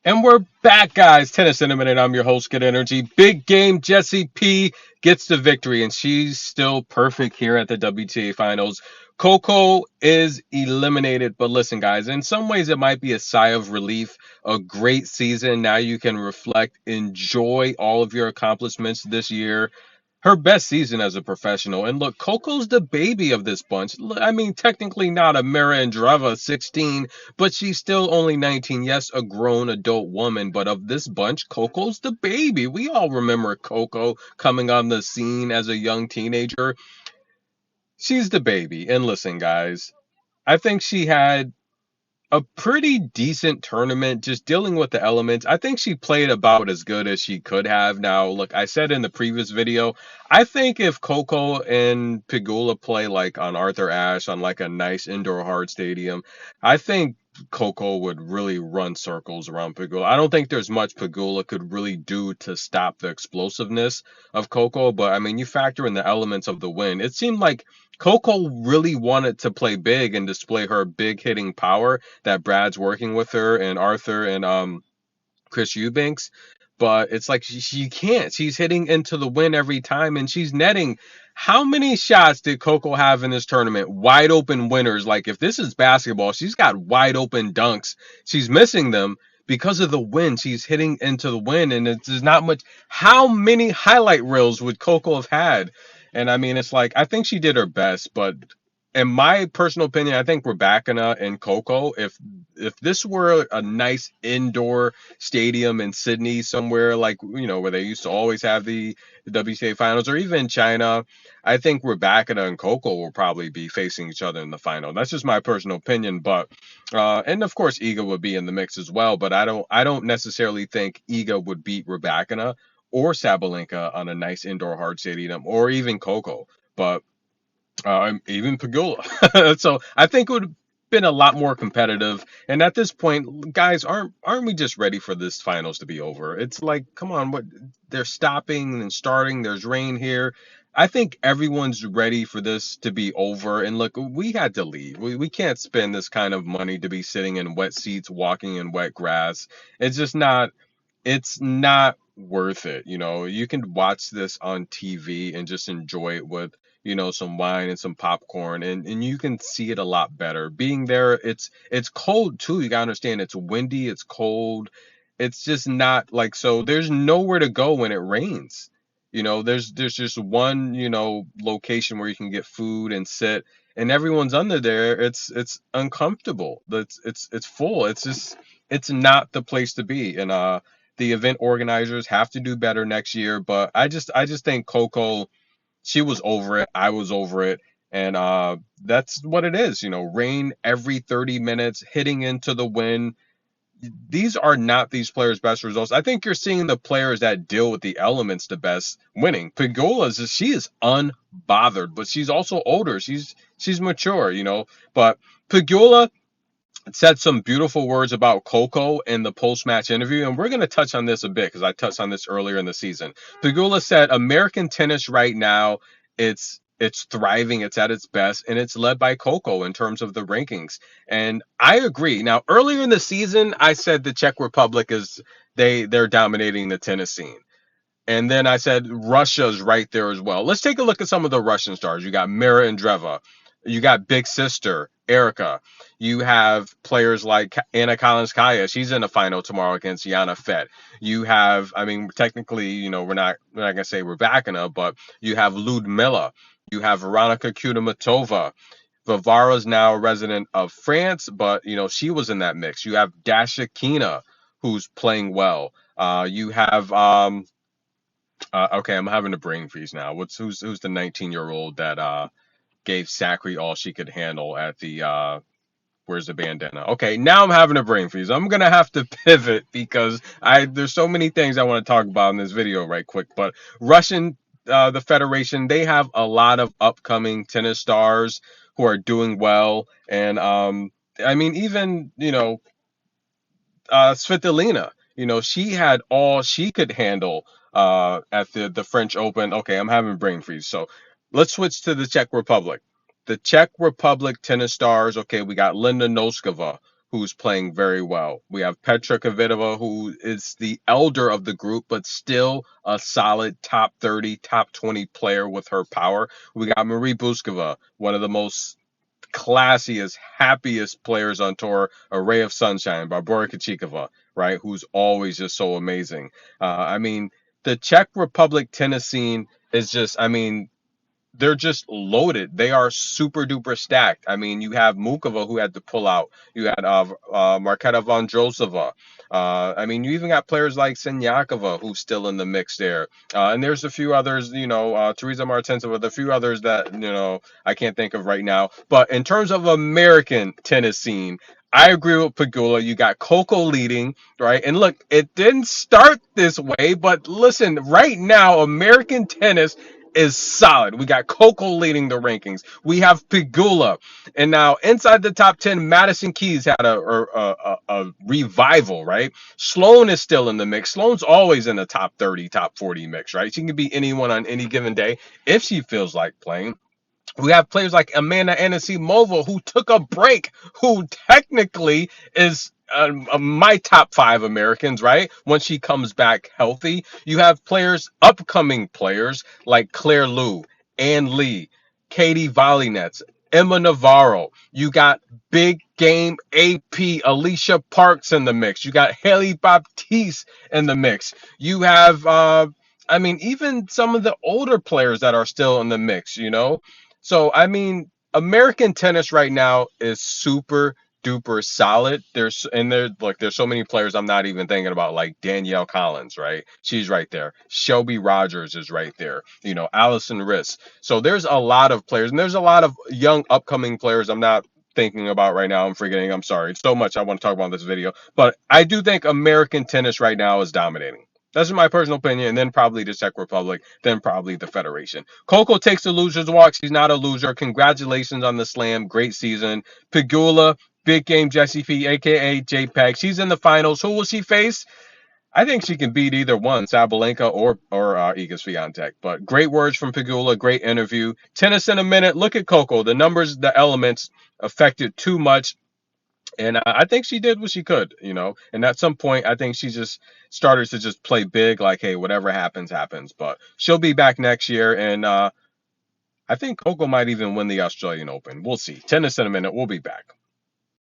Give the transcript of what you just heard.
And we're back, guys. Tennis in a minute. I'm your host, Good Energy. Big game. Jessie P gets the victory, and she's still perfect here at the WTA Finals. Coco is eliminated, but listen, guys, in some ways it might be a sigh of relief. A great season. Now you can reflect, enjoy all of your accomplishments this year. Her best season as a professional. And look, Coco's the baby of this bunch. I mean, technically not a Mira Andreeva 16, but she's still only 19. Yes, a grown adult woman, but of this bunch, Coco's the baby. We all remember Coco coming on the scene as a young teenager. She's the baby. And listen, guys, I think she had a pretty decent tournament, just dealing with the elements. I think she played about as good as she could have. Now, look, I said in the previous video, I think if Coco and Pegula play like on Arthur Ashe on like a nice indoor hard stadium, I think Coco would really run circles around Pegula. I don't think there's much Pegula could really do to stop the explosiveness of Coco, but I mean, you factor in the elements of the win. It seemed like Coco really wanted to play big and display her big hitting power that Brad's working with her and Arthur and Chris Eubanks. But it's like she can't. She's hitting into the win every time and she's netting. How many shots did Coco have in this tournament? Wide open winners. Like if this is basketball, she's got wide open dunks. She's missing them because of the win. She's hitting into the win and there's not much. How many highlight reels would Coco have had? And I mean, it's like I think she did her best, but in my personal opinion, I think Rebecca and Coco, if this were a nice indoor stadium in Sydney somewhere like where they used to always have the WTA finals, or even China, I think Rebecca and Coco will probably be facing each other in the final. That's just my personal opinion, but and of course Iga would be in the mix as well, but I don't necessarily think Iga would beat Rebecca or Sabalenka on a nice indoor hard stadium, or even Coco. But even Pagula. So I think it would have been a lot more competitive. And at this point, guys, aren't we just ready for this finals to be over? It's like, come on, what they're stopping and starting. There's rain here. I think everyone's ready for this to be over. And look, we had to leave. We can't spend this kind of money to be sitting in wet seats, walking in wet grass. It's just not. It's not worth it. You can watch this on TV and just enjoy it with some wine and some popcorn, and you can see it a lot better being there. It's cold too. You gotta understand, it's windy, it's cold. It's just not like, so there's nowhere to go when it rains. There's just one location where you can get food and sit, and everyone's under there. It's uncomfortable. It's full. It's just, it's not the place to be. And the event organizers have to do better next year. But I just think Coco, she was over it. I was over it. And that's what it is. Rain every 30 minutes, hitting into the wind. These are not these players' best results. I think you're seeing the players that deal with the elements the best winning. Pegula, she is unbothered, but she's also older. She's mature. But Pegula said some beautiful words about Coco in the post-match interview, and we're going to touch on this a bit because I touched on this earlier in the season. Pegula said, "American tennis right now, it's thriving, it's at its best, and it's led by Coco in terms of the rankings." And I agree. Now, earlier in the season, I said the Czech Republic is they're dominating the tennis scene. And then I said Russia's right there as well. Let's take a look at some of the Russian stars. You got Mira Andreeva. You got Big Sister, Erica. You have players like Anna Kalinskaya. She's in the final tomorrow against Yana Fett. You have, I mean, technically, we're not gonna say Rebecca, but you have Ludmila. You have Veronika Kudermetova. Vivara's now a resident of France, but she was in that mix. You have Dasha Kina, who's playing well. You have okay, I'm having a brain freeze now. Who's the 19-year-old that gave Sakri all she could handle at the where's the bandana? Okay, now I'm having a brain freeze. I'm gonna have to pivot because there's so many things I want to talk about in this video right quick. But Russian, the Federation, they have a lot of upcoming tennis stars who are doing well, and I mean, even Svitolina, she had all she could handle at the French Open. Okay, I'm having brain freeze. So let's switch to the Czech Republic. The Czech Republic tennis stars. Okay, we got Linda Noskova, who's playing very well. We have Petra Kvitova, who is the elder of the group, but still a solid top 30, top 20 player with her power. We got Marie Buskova, one of the most classiest, happiest players on tour, a ray of sunshine, Barbora Krejcikova, right? Who's always just so amazing. I mean, the Czech Republic tennis scene is just, I mean, they're just loaded. They are super duper stacked. I mean, you have Mukova who had to pull out. You had Marketa Vondrousova. I mean, you even got players like Senyakova who's still in the mix there. And there's a few others, Teresa Martinsova, a few others that, I can't think of right now. But in terms of American tennis scene, I agree with Pegula. You got Coco leading, right? And look, it didn't start this way, but listen, right now, American tennis is solid. We got Coco leading the rankings. We have Pegula, and now inside the top 10, Madison Keys had a revival, right? Sloane is still in the mix. Sloane's always in the top 30, top 40 mix, right? She can be anyone on any given day if she feels like playing. We have players like Amanda Anisimova, who took a break, who technically is my top five Americans, right? When she comes back healthy. You have players, upcoming players like Claire Liu, Ann Lee, Katie Volley-Nets, Emma Navarro. You got big game AP, Alicia Parks in the mix. You got Haley Baptiste in the mix. You have, I mean, even some of the older players that are still in the mix. So, I mean, American tennis right now is super duper solid. There's so many players I'm not even thinking about, like Danielle Collins, right? She's right there. Shelby Rogers is right there. Allison Riss. So there's a lot of players, and there's a lot of young upcoming players I'm not thinking about right now. I'm forgetting. I'm sorry. It's so much I want to talk about in this video, but I do think American tennis right now is dominating. That's my personal opinion, and then probably the Czech Republic, then probably the Federation. Coco takes the loser's walk. She's not a loser. Congratulations on the slam. Great season. Pegula, big game Jessie P, aka JPEG. She's in the finals. Who will she face? I think she can beat either one, Sabalenka or Iga Swiatek. But great words from Pegula. Great interview. Tennis in a minute. Look at Coco. The numbers, the elements affected too much. And I think she did what she could. And at some point, I think she just started to just play big, like, hey, whatever happens, happens. But she'll be back next year. And I think Coco might even win the Australian Open. We'll see. Tennis in a minute. We'll be back.